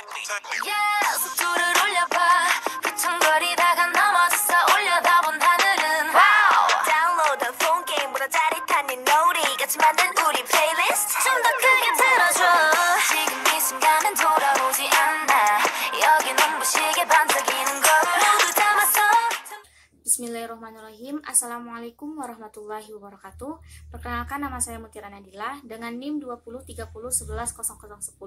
Yeah, 속도를 올려봐. 휘청거리다가 넘어졌어. 올려다본 하늘은 wow. Download the phone game보다 짜릿한 네 놀이 같이 만든 우리 플레이리스트 좀 더 크게 틀어줘. 지금 이 순간은 돌아오지 않아. 여기 눈부시게 반짝이는 걸 모두 담았어. Bismillahirrahmanirrahim. Assalamualaikum warahmatullahi wabarakatuh. Perkenalkan, nama saya Mutiara Nadila dengan NIM 2030110010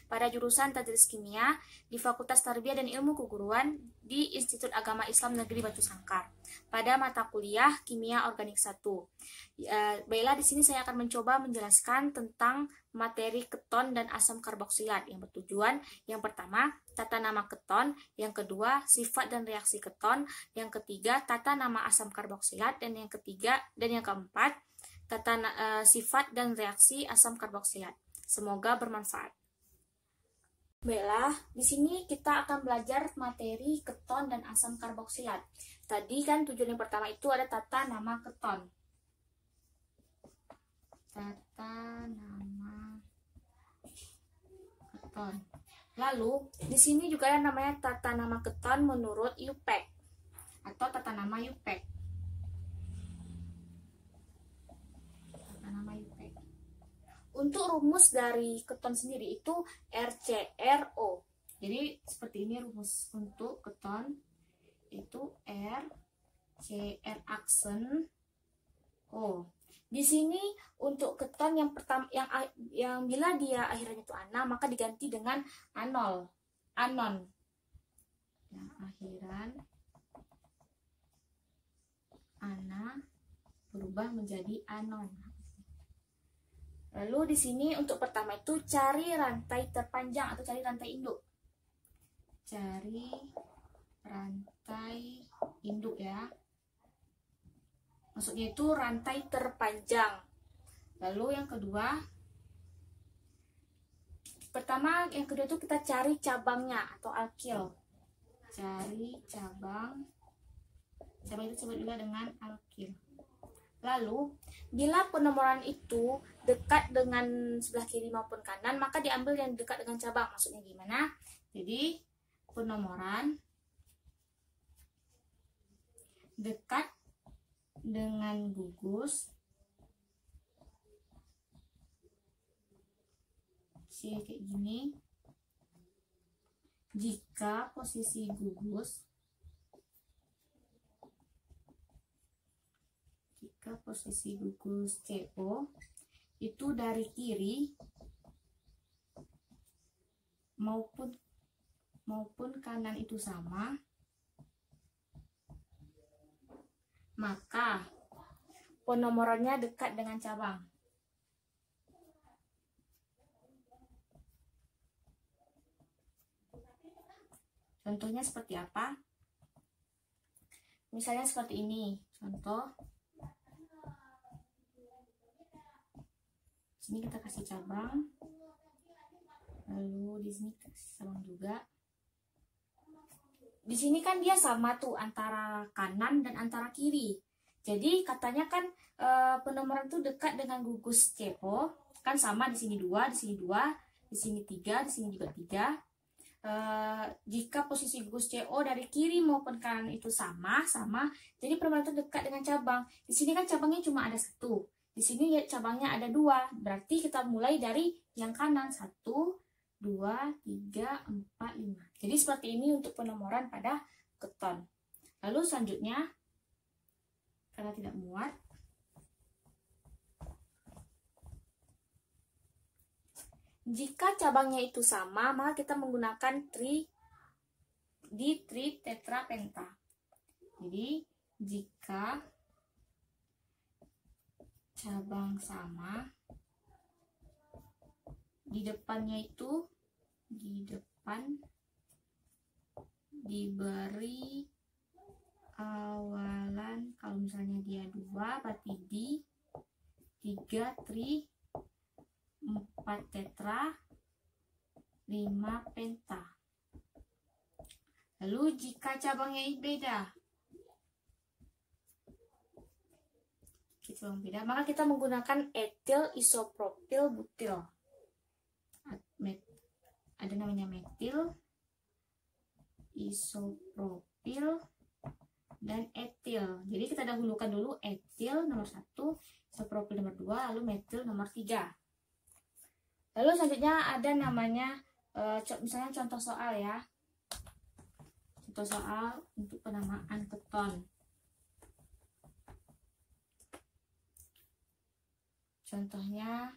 pada jurusan Tadris Kimia di Fakultas Tarbiyah dan Ilmu Keguruan di Institut Agama Islam Negeri Batu Sangkar pada mata kuliah Kimia Organik 1. Baiklah, di sini saya akan mencoba menjelaskan tentang materi keton dan asam karboksilat yang bertujuan yang pertama tata nama keton, yang kedua sifat dan reaksi keton, yang ketiga tata nama asam karboksilat, dan yang ketiga dan yang keempat tata sifat dan reaksi asam karboksilat. Semoga bermanfaat. Baiklah, di sini kita akan belajar materi keton dan asam karboksilat. Tadi kan tujuan yang pertama itu ada tata nama keton. Tata nama keton. Lalu di sini juga ada namanya tata nama keton menurut IUPAC atau tata nama IUPAC. Tata nama IUPAC. Untuk rumus dari keton sendiri itu RCRO. Jadi seperti ini rumus untuk keton itu RCR aksen O. Di sini untuk keton yang pertama yang bila dia akhirnya itu ana maka diganti dengan anol, anon. Yang akhiran ana berubah menjadi anon. Lalu di sini untuk pertama itu cari rantai terpanjang atau cari rantai induk. Cari rantai induk ya. Maksudnya itu rantai terpanjang. Lalu yang kedua, yang kedua itu kita cari cabangnya atau alkil. Cari cabang itu disebut juga dengan alkil. Lalu, bila penomoran itu dekat dengan sebelah kiri maupun kanan, maka diambil yang dekat dengan cabang. Maksudnya gimana? Jadi, penomoran dekat dengan gugus kayak gini jika posisi gugus CO itu dari kiri maupun kanan itu sama, maka penomorannya dekat dengan cabang. Contohnya seperti apa? Misalnya seperti ini. Contoh. Sini kita kasih cabang. Lalu di sini kasih cabang juga. Di sini kan dia sama tuh antara kanan dan antara kiri. Jadi katanya kan penomoran tuh dekat dengan gugus CO. Kan sama, di sini 2, di sini 2, di sini 3, di sini juga 3. Jika posisi gugus CO dari kiri maupun kanan itu sama, jadi penomoran itu dekat dengan cabang. Di sini kan cabangnya cuma ada 1. Di sini ya cabangnya ada 2. Berarti kita mulai dari yang kanan. 1, 2, 3, 4, 5. Jadi seperti ini untuk penomoran pada keton. Lalu selanjutnya, karena tidak muat, jika cabangnya itu sama, maka kita menggunakan tritetrapenta. Jadi jika cabang sama, di depannya itu diberi awalan, kalau misalnya dia 2 berarti di 3 tri, 4 tetra, 5 penta. Lalu jika cabangnya beda, maka kita menggunakan etil isopropil butil. ada namanya metil, isopropil, dan etil. Jadi kita dahulukan dulu etil nomor 1, isopropil nomor 2, lalu metil nomor 3. Lalu selanjutnya ada namanya misalnya contoh soal ya. Contoh soal untuk penamaan keton. Contohnya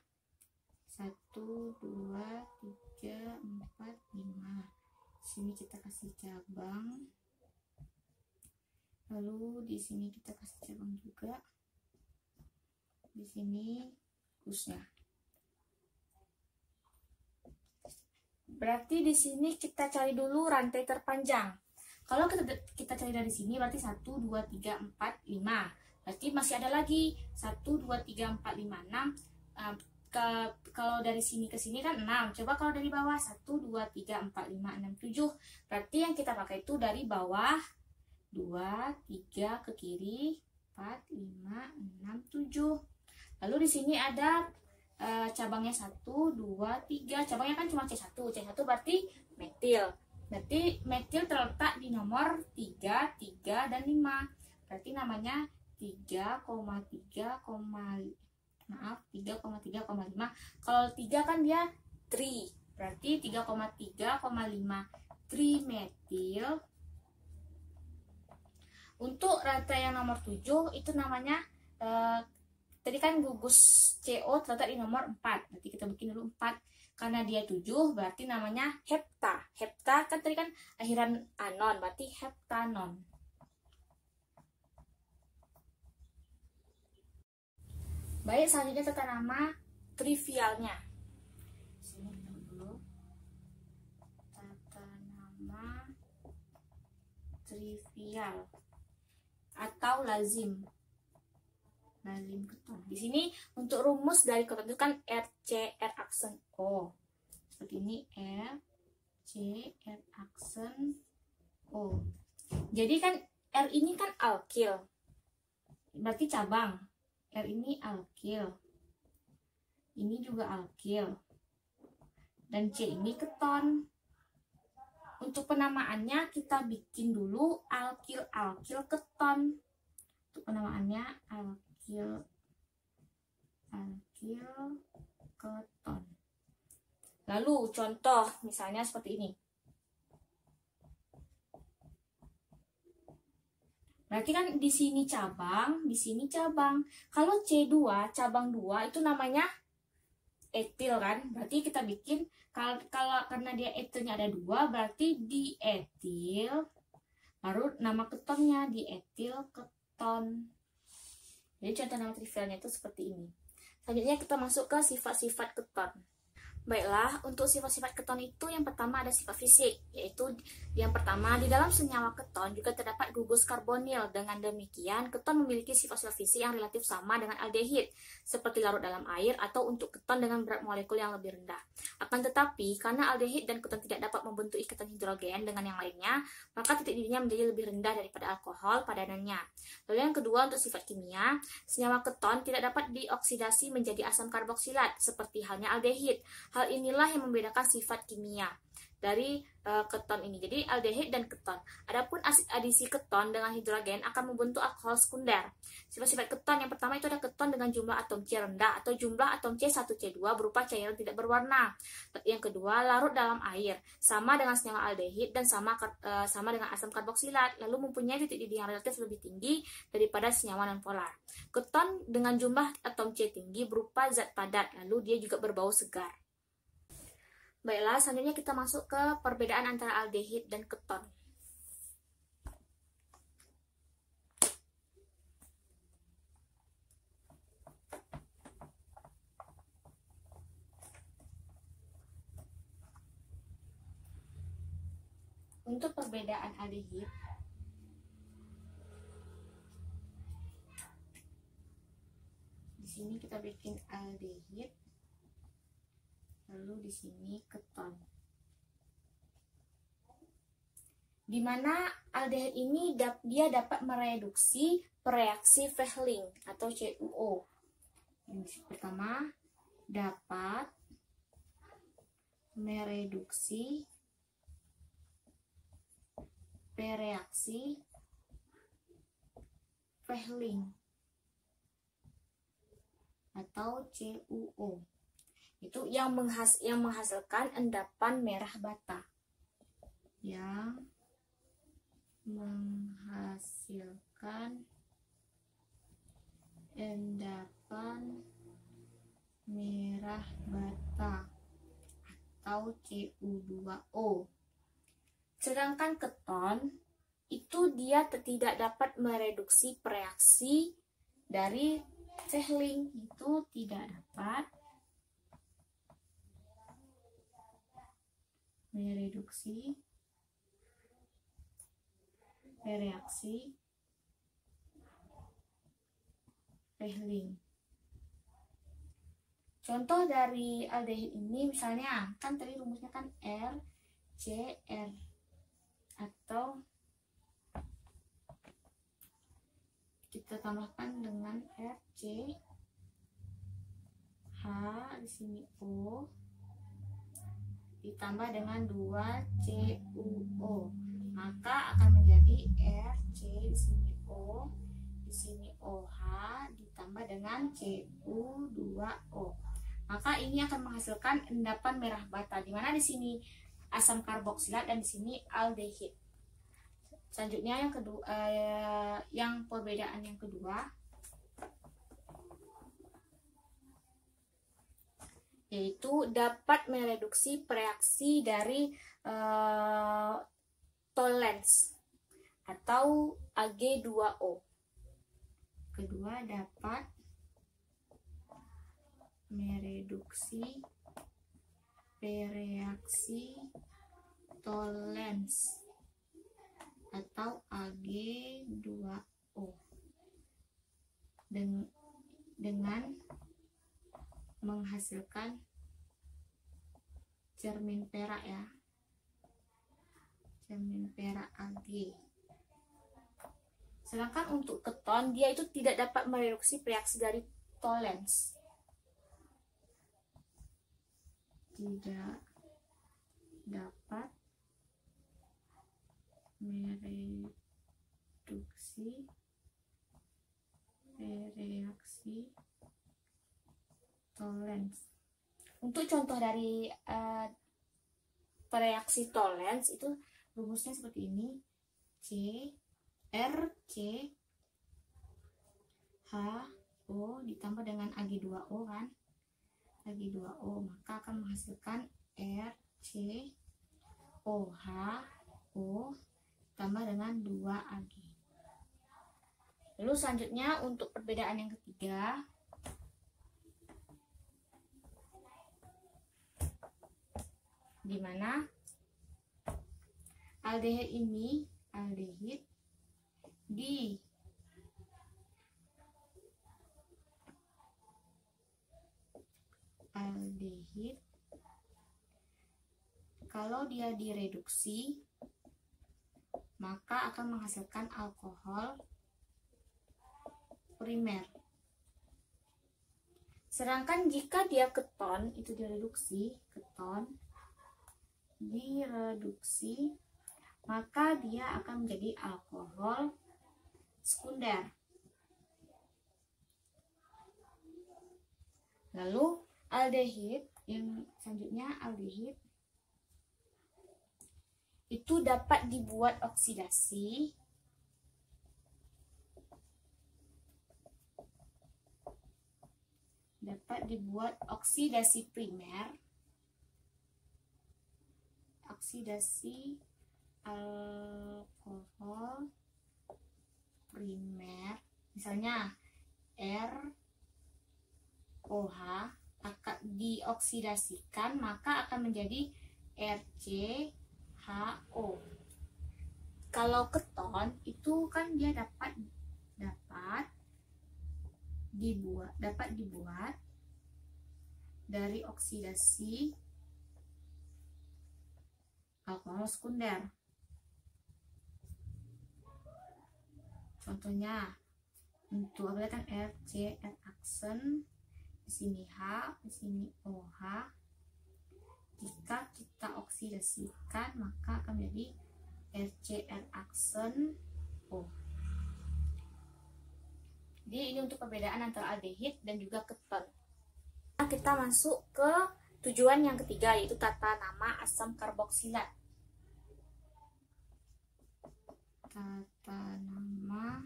1, 2, 3, 4, 5. Sini kita kasih cabang. Lalu di sini kita kasih cabang juga. Di sini kusnya. Berarti di sini kita cari dulu rantai terpanjang. Kalau kita cari dari sini berarti 1, 2, 3, 4, 5. Berarti masih ada lagi 1, 2, 3, 4, 5, 6. Kalau dari sini ke sini kan 6. Coba kalau dari bawah 1, 2, 3, 4, 5, 6, 7. Berarti yang kita pakai itu dari bawah 2, 3 ke kiri, 4, 5, 6, 7. Lalu di sini ada cabangnya 1, 2, 3. Cabangnya kan cuma C1. C1 berarti metil. Berarti metil terletak di nomor 3, 3, dan 5. Berarti namanya 3,3,5. Kalau 3 kan dia tri. Berarti 3,3,5 trimetil. Untuk rantai yang nomor 7 itu namanya tadi kan gugus CO terletak di nomor 4. Berarti kita bikin dulu 4. Karena dia 7 berarti namanya hepta. Hepta kan tadi kan akhiran anon, berarti heptanon. Baik, selanjutnya tata nama trivialnya. Sini dulu. Tata nama trivial atau lazim. Lazim keton. Di sini untuk rumus dari keton itu kan RC R aksen O. Seperti ini RC R aksen O. Jadi kan R ini kan alkil. Berarti cabang. R ini alkil. Ini juga alkil. Dan C ini keton. Untuk penamaannya kita bikin dulu alkil-alkil keton. Untuk penamaannya alkil keton. Lalu contoh misalnya seperti ini. Berarti kan di sini cabang, di sini cabang. Kalau C2, cabang 2 itu namanya etil kan? Berarti kita bikin kalau karena dia etilnya ada 2, berarti dietil. Baru nama ketonnya dietil keton. Jadi contoh nama trivialnya itu seperti ini. Selanjutnya kita masuk ke sifat-sifat keton. Baiklah, untuk sifat-sifat keton itu yang pertama ada sifat fisik, yaitu yang pertama di dalam senyawa keton juga terdapat gugus karbonil. Dengan demikian, keton memiliki sifat-sifat fisik yang relatif sama dengan aldehid, seperti larut dalam air atau untuk keton dengan berat molekul yang lebih rendah. Akan tetapi, karena aldehid dan keton tidak dapat membentuk ikatan hidrogen dengan yang lainnya, maka titik didihnya menjadi lebih rendah daripada alkohol padanannya. Lalu yang kedua untuk sifat kimia, senyawa keton tidak dapat dioksidasi menjadi asam karboksilat, seperti halnya aldehid. Hal inilah yang membedakan sifat kimia dari keton ini. Jadi aldehid dan keton. Adapun asid adisi keton dengan hidrogen akan membentuk alkohol sekunder. Sifat-sifat keton yang pertama itu ada keton dengan jumlah atom C rendah atau jumlah atom C1C2 berupa cairan tidak berwarna. Yang kedua, larut dalam air, sama dengan senyawa aldehid dan sama dengan asam karboksilat, lalu mempunyai titik didih yang relatif lebih tinggi daripada senyawa nonpolar. Keton dengan jumlah atom C tinggi berupa zat padat, lalu dia juga berbau segar. Baiklah, selanjutnya kita masuk ke perbedaan antara aldehid dan keton. Untuk perbedaan aldehid, di sini kita bikin aldehid. Lalu di sini keton. Di mana aldehid ini dia dapat mereduksi reaksi Fehling atau CuO. Yang pertama dapat mereduksi bereaksi Fehling atau CuO. Itu yang menghasilkan endapan merah bata. Yang menghasilkan endapan merah bata atau Cu2O. Sedangkan keton itu dia tidak dapat mereduksi reaksi dari Fehling, itu tidak dapat mereduksi reaksi Fehling. Contoh dari aldehid ini misalnya, kan tadi rumusnya kan RCR, atau kita tambahkan dengan RCH, di sini O ditambah dengan 2CuO, maka akan menjadi RC di sini O, di sini OH ditambah dengan Cu2O. Maka ini akan menghasilkan endapan merah bata, di mana di sini asam karboksilat dan di sini aldehid. Selanjutnya yang kedua, yang perbedaan yang kedua yaitu dapat mereduksi reaksi dari Tollens atau Ag2O. Kedua, dapat mereduksi reaksi Tollens atau Ag2O dengan menghasilkan cermin perak ya, cermin perak Ag. Sedangkan untuk keton dia itu tidak dapat mereduksi reaksi dari Tollens, tidak dapat mereduksi reaksi Tollens. Untuk contoh dari reaksi Tollens itu rumusnya seperti ini, CrCHO ditambah dengan Ag2O kan, Ag2O, maka akan menghasilkan RCOHO tambah dengan 2Ag. Lalu selanjutnya untuk perbedaan yang ketiga, di mana aldehid ini, aldehid kalau dia direduksi maka akan menghasilkan alkohol primer. Sedangkan jika dia keton itu direduksi, keton direduksi, maka dia akan menjadi alkohol sekunder. Lalu aldehid yang selanjutnya, aldehid itu dapat dibuat oksidasi primer, oksidasi alkohol primer, misalnya ROH akan dioksidasikan maka akan menjadi RCHO. Kalau keton itu kan dia dapat dibuat dari oksidasi alkohol sekunder. Contohnya untuk apa kan RCR aksen, di sini H, di sini OH, Jika kita oksidasikan maka akan menjadi RCl aksen O. Jadi ini untuk perbedaan antara aldehid dan juga keton. Nah, kita masuk ke tujuan yang ketiga, yaitu tata nama asam karboksilat. Tata nama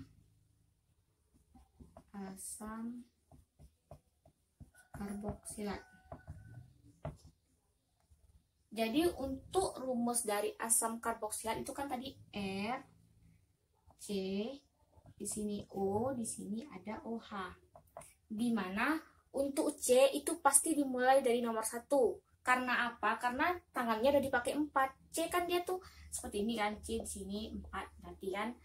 asam karboksilat. Jadi untuk rumus dari asam karboksilat itu kan tadi R, C, di sini O, di sini ada OH. Dimana untuk C itu pasti dimulai dari nomor 1. Karena apa? Karena tangannya udah dipakai 4. C kan dia tuh seperti ini kan, C di sini 4. Berarti kan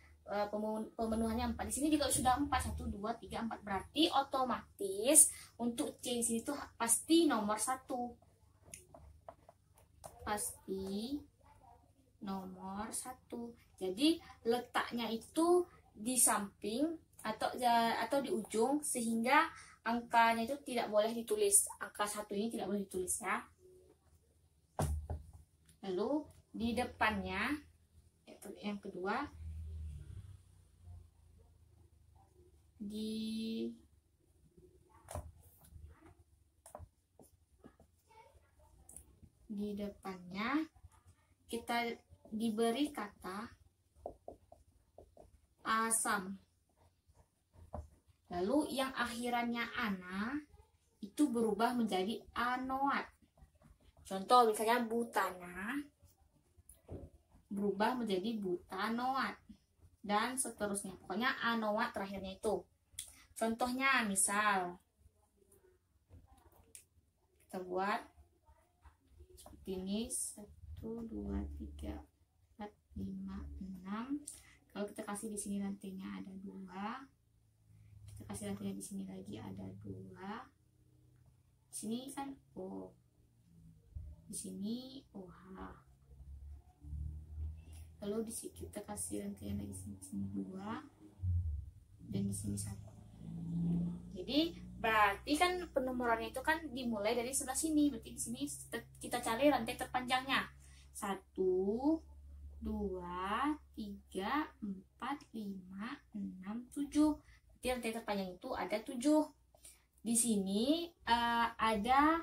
pemenuhannya 4. Di sini juga sudah 4. 1, 2, 3, 4. Berarti otomatis untuk C di sini tuh pasti nomor 1. Pasti nomor 1. Jadi letaknya itu di samping atau di ujung, sehingga angkanya itu tidak boleh ditulis. Angka 1 ini tidak boleh ditulis ya. Lalu di depannya yang kedua di depannya kita diberi kata asam. Lalu yang akhirannya ana itu berubah menjadi anoat. Contoh misalnya butana berubah menjadi butanoat dan seterusnya. Pokoknya anoat terakhirnya itu. Contohnya misal kita buat seperti ini, 1, 2, 3, 4, 5, 6. Kalau kita kasih di sini rantainya ada 2. Kita kasih rantainya di sini lagi ada 2. Di sini kan O. Di sini OH. Lalu di sini kita kasih rantainya lagi di sini 2 dan di sini 1. Jadi berarti kan penomorannya itu kan dimulai dari sebelah sini. Berarti di sini kita cari rantai terpanjangnya. 1, 2, 3, 4, 5, 6, 7. Berarti rantai terpanjang itu ada 7. Di sini ada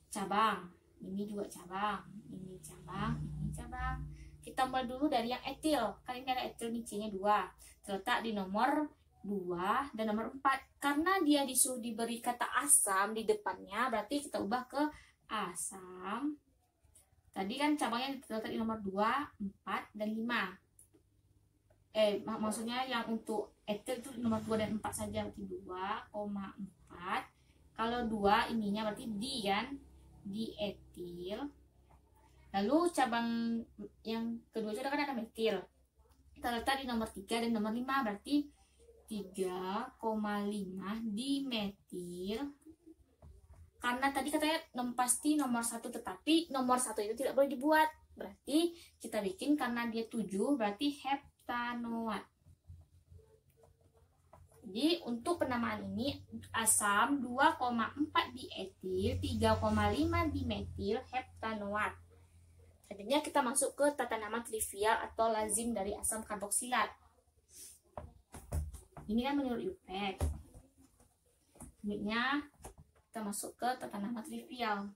cabang. Ini juga cabang. Ini cabang, ini cabang. Kita mulai dulu dari yang etil. Kali ini ada etil, nih C-nya 2. Terletak di nomor 2 dan nomor 4. Karena dia disuruh diberi kata asam di depannya, berarti kita ubah ke asam. Tadi kan cabangnya terletak di nomor 2, 4, dan 5. Maksudnya yang untuk etil itu nomor 2 dan 4 saja, berarti 2,4. Kalau 2 ininya berarti di kan, di etil. Lalu cabang yang kedua itu kan ada metil. Kita letak di nomor 3 dan nomor 5, berarti 3,5 dimetil. Karena tadi katanya pasti nomor 1, tetapi nomor 1 itu tidak boleh dibuat. Berarti kita bikin karena dia 7, berarti heptanoat. Jadi untuk penamaan ini asam 2,4 dietil, 3,5 dimetil heptanoat. Selanjutnya kita masuk ke tata nama trivial atau lazim dari asam karboksilat. Ini kan menurut UPEC. Selanjutnya kita masuk ke tata nama trivial.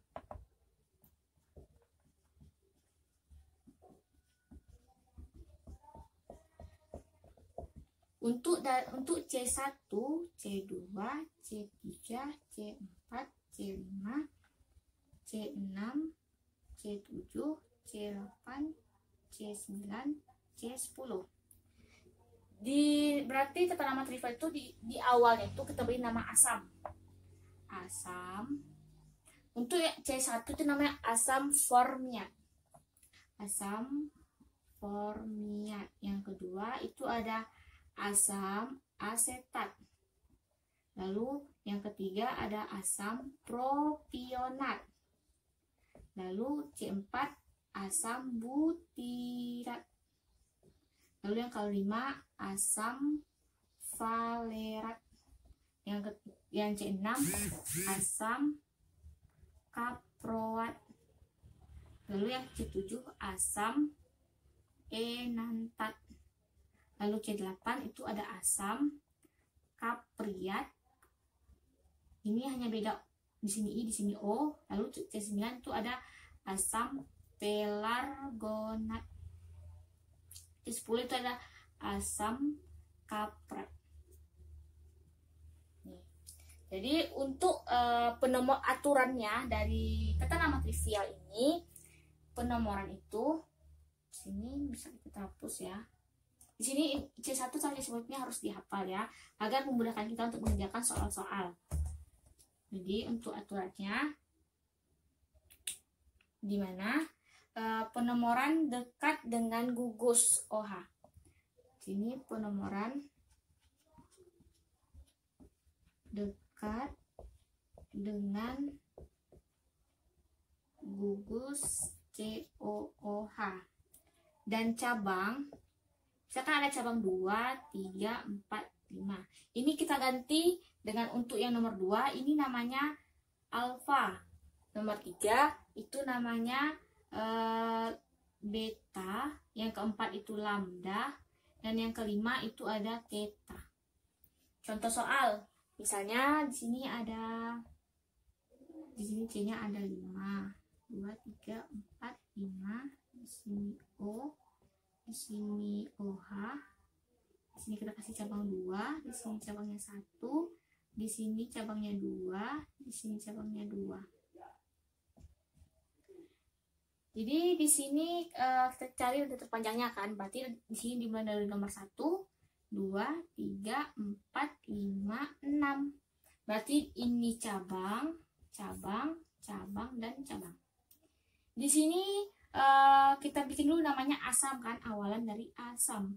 Untuk C1, C2, C3, C4, C5, C6, C7, C8, C9, C10. Berarti tata nama trivial itu di awalnya itu kita beri nama asam. Asam. Untuk C1 itu namanya asam formiat. Asam formiat. Yang kedua itu ada asam asetat. Lalu yang ketiga ada asam propionat. Lalu C4 asam butirat. Lalu yang kelima asam valerat. Yang C6 asam kaproat. Lalu yang C7 asam enantat. Lalu C8 itu ada asam kapriat. Ini hanya beda di sini I, di sini O. Lalu C9 itu ada asam pelargonat. C10 itu ada asam kaprat. Jadi untuk penomor aturannya dari kata nama trivial ini, penomoran itu sini bisa kita hapus ya. Di sini C1 sampai C10-nya harus dihafal ya, agar memudahkan kita untuk mengerjakan soal-soal. Jadi untuk aturannya di mana penomoran dekat dengan gugus OH. Sini penomoran dekat dengan gugus COOH. Dan cabang, misalkan ada cabang 2, 3, 4, 5. Ini kita ganti dengan untuk yang nomor 2, ini namanya alfa. Nomor 3, itu namanya beta. Yang keempat itu lambda. Dan yang kelima itu ada theta. Contoh soal, misalnya di sini ada, di sini C-nya ada 5, 2, 3, 4, 5. Di sini O, di sini OH, di sini kita kasih cabang 2, di sini cabangnya 1, di sini cabangnya 2, di sini cabangnya 2. Jadi di sini kita cari udah terpanjangnya kan, berarti di sini dimulai dari nomor 1, 2, 3, 4, 5, 6. Berarti ini cabang, cabang, cabang, dan cabang. Di sini kita bikin dulu namanya asam kan, awalan dari asam.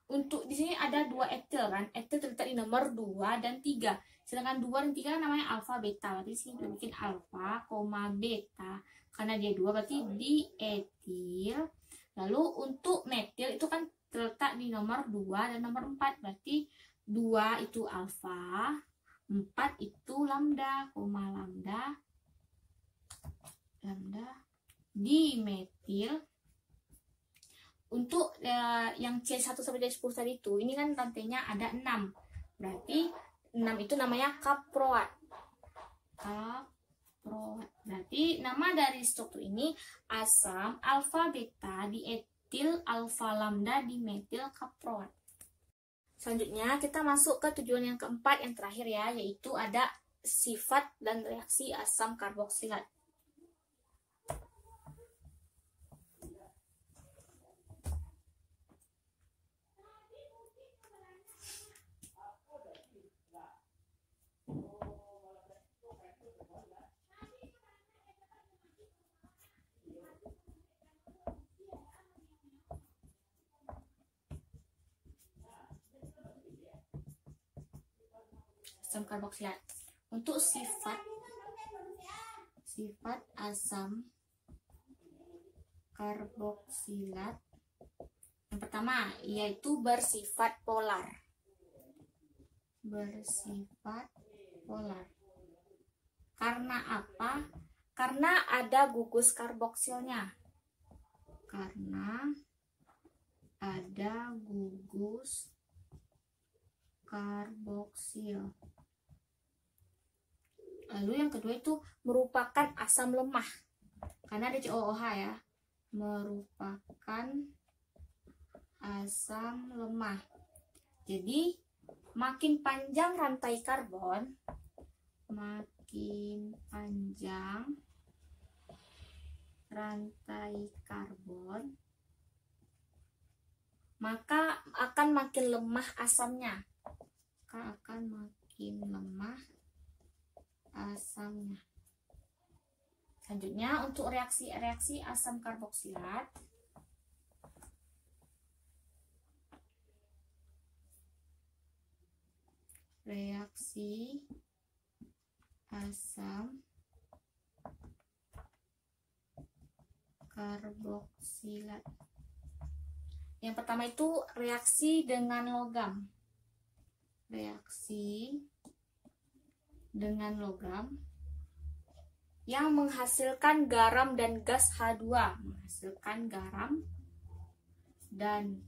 Untuk di sini ada 2 etil kan, etil terletak di nomor 2 dan 3. Sedangkan 2 dan 3 namanya alfa beta. Berarti di sini kita bikin alfa, beta. Karena dia 2 berarti dietil. Lalu untuk metil itu kan terletak di nomor 2 dan nomor 4. Berarti 2 itu alfa, 4 itu lambda, lambda dimetil. Untuk yang C1 sampai C10 tadi itu, ini kan rantainya ada 6. Berarti 6 itu namanya kaproat. Berarti nama dari struktur ini asam alfa beta dietil alfa lambda dimetil kaproat. Selanjutnya kita masuk ke tujuan yang keempat, yang terakhir ya, yaitu ada sifat dan reaksi asam karboksilat. Asam karboksilat. Untuk sifat asam karboksilat yang pertama yaitu bersifat polar. Karena apa? Karena ada gugus karboksilnya. Lalu yang kedua itu merupakan asam lemah. Karena ada COOH ya. Merupakan asam lemah. Jadi makin panjang rantai karbon, maka akan makin lemah asamnya. Selanjutnya untuk reaksi asam karboksilat. Reaksi asam karboksilat. Yang pertama itu reaksi dengan logam. yang menghasilkan garam dan gas H2, menghasilkan garam dan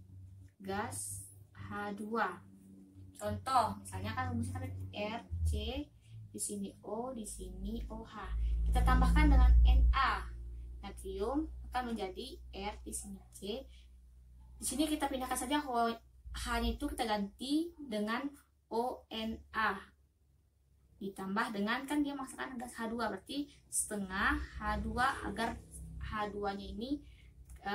gas H2. Contoh, misalnya kan rumusnya kan RC, di sini O, di sini OH. Kita tambahkan dengan Na, natrium akan menjadi R, di sini C. Di sini kita pindahkan saja H-nya itu kita ganti dengan ONA. Ditambah dengan, kan dia menghasilkan gas H2, berarti setengah H2 agar H2-nya ini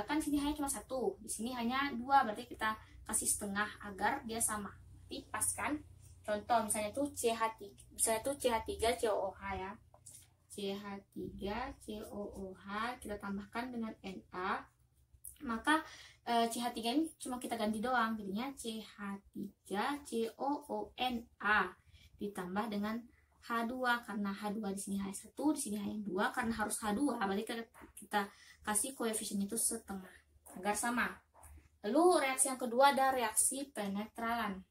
kan sini hanya cuma 1, di sini hanya 2, berarti kita kasih setengah agar dia sama. Berarti pas kan? Contoh misalnya itu CH3, misalnya itu CH3COOH ya. CH3COOH kita tambahkan dengan Na, maka CH3 ini cuma kita ganti doang, jadinya CH3COONA ditambah dengan H2, karena H2 di sini hanya 1, di sini hanya 2, karena harus H2, berarti kita kasih koefisien itu setengah agar sama. Lalu reaksi yang kedua ada reaksi penetralan.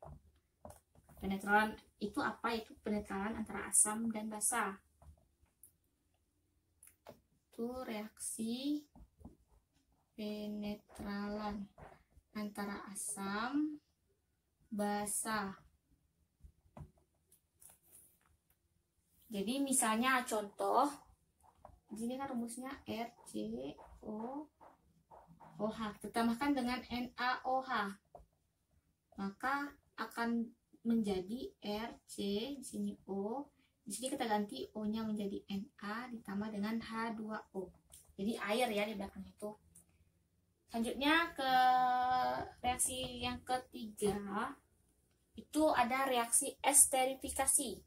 Penetralan itu apa? Itu penetralan antara asam dan basa. Itu reaksi penetralan antara asam basa. Jadi misalnya contoh, di sini kan rumusnya RCOOH, kita tambahkan dengan NaOH, maka akan menjadi RC, di sini O, di sini kita ganti O-nya menjadi Na ditambah dengan H2O. Jadi air ya di belakang itu. Selanjutnya ke reaksi yang ketiga, itu ada reaksi esterifikasi.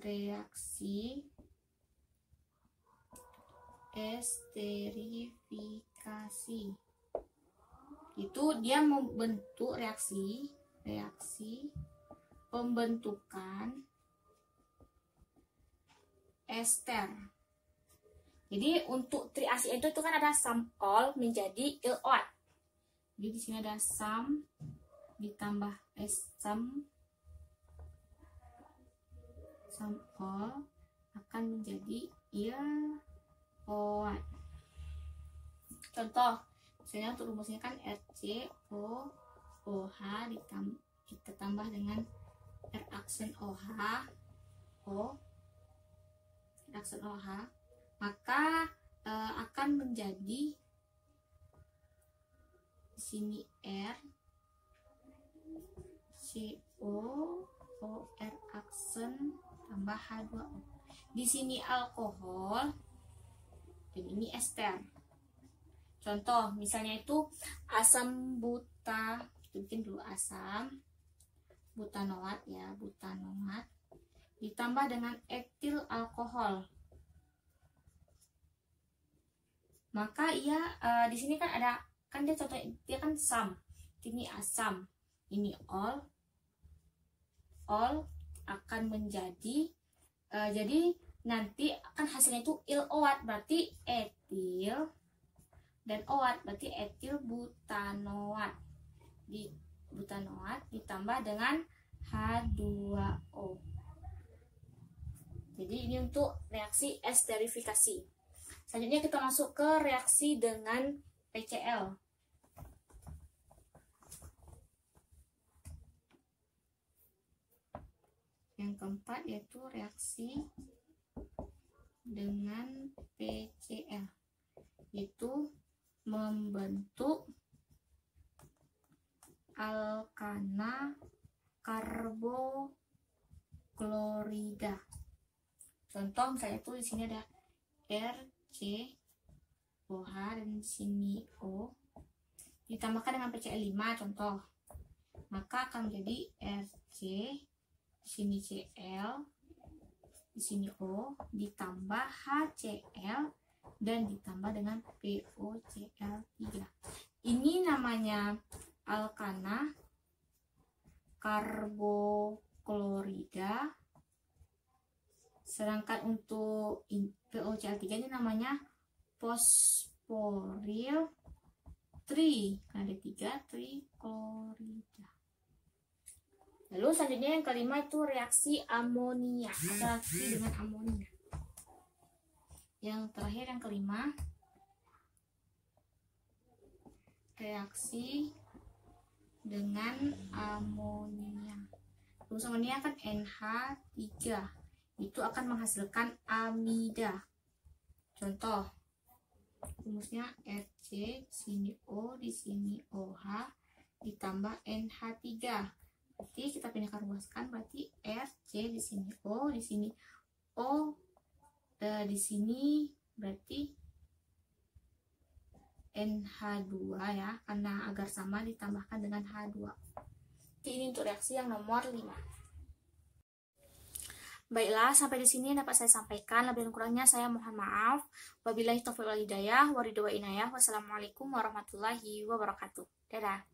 Reaksi esterifikasi itu dia membentuk reaksi pembentukan ester. Jadi untuk triasid itu kan ada SAM-ol menjadi ILOAT. Jadi di sini ada SAM ditambah SAM-ol akan menjadi ILOAT. Contoh, misalnya untuk rumusnya kan RCOOH kita tambah dengan R aksen OH, maka akan menjadi di sini R CO R aksen tambah H2O. Di sini alkohol dan ini ester. Contoh misalnya itu asam buta, kita bikin dulu asam butanoat ya, butanoat ditambah dengan etil alkohol. Maka di sini kan ada, kan dia contoh dia kan SAM, ini asam, ini ol akan menjadi jadi nanti akan hasilnya itu ILOAT, berarti etil dan OAT, berarti etil butanoat. Di butanoat ditambah dengan H2O. Jadi ini untuk reaksi esterifikasi. Selanjutnya kita masuk ke reaksi dengan PCl. Yang keempat yaitu reaksi dengan PCl, itu membentuk alkana karboklorida. Contoh misalnya itu di sini ada RCOH dan di sini O ditambahkan dengan PCl5 contoh, maka akan menjadi RC, di sini Cl, di sini O ditambah HCl dan ditambah dengan POCl3. Ini namanya alkana karboklorida. Sedangkan untuk POCl3 ini namanya fosforil tri, ada 3 triklorida. Lalu selanjutnya yang kelima itu reaksi amonia, reaksi dengan amonia. Yang terakhir yang kelima, reaksi dengan amonia. Rumus amonia kan NH3, itu akan menghasilkan amida. Contoh, rumusnya RC, di sini O, di sini OH, ditambah NH3. Berarti kita pindahkan ruaskan, berarti RC di sini O, di sini O, di sini berarti NH2 ya, karena agar sama ditambahkan dengan H2. Ini untuk reaksi yang nomor 5. Baiklah, sampai di sini dapat saya sampaikan. Lebih dan kurangnya saya mohon maaf. Wabillahi taufiq wal hidayah, wa ridha wa inayah. Wassalamualaikum warahmatullahi wabarakatuh. Dadah.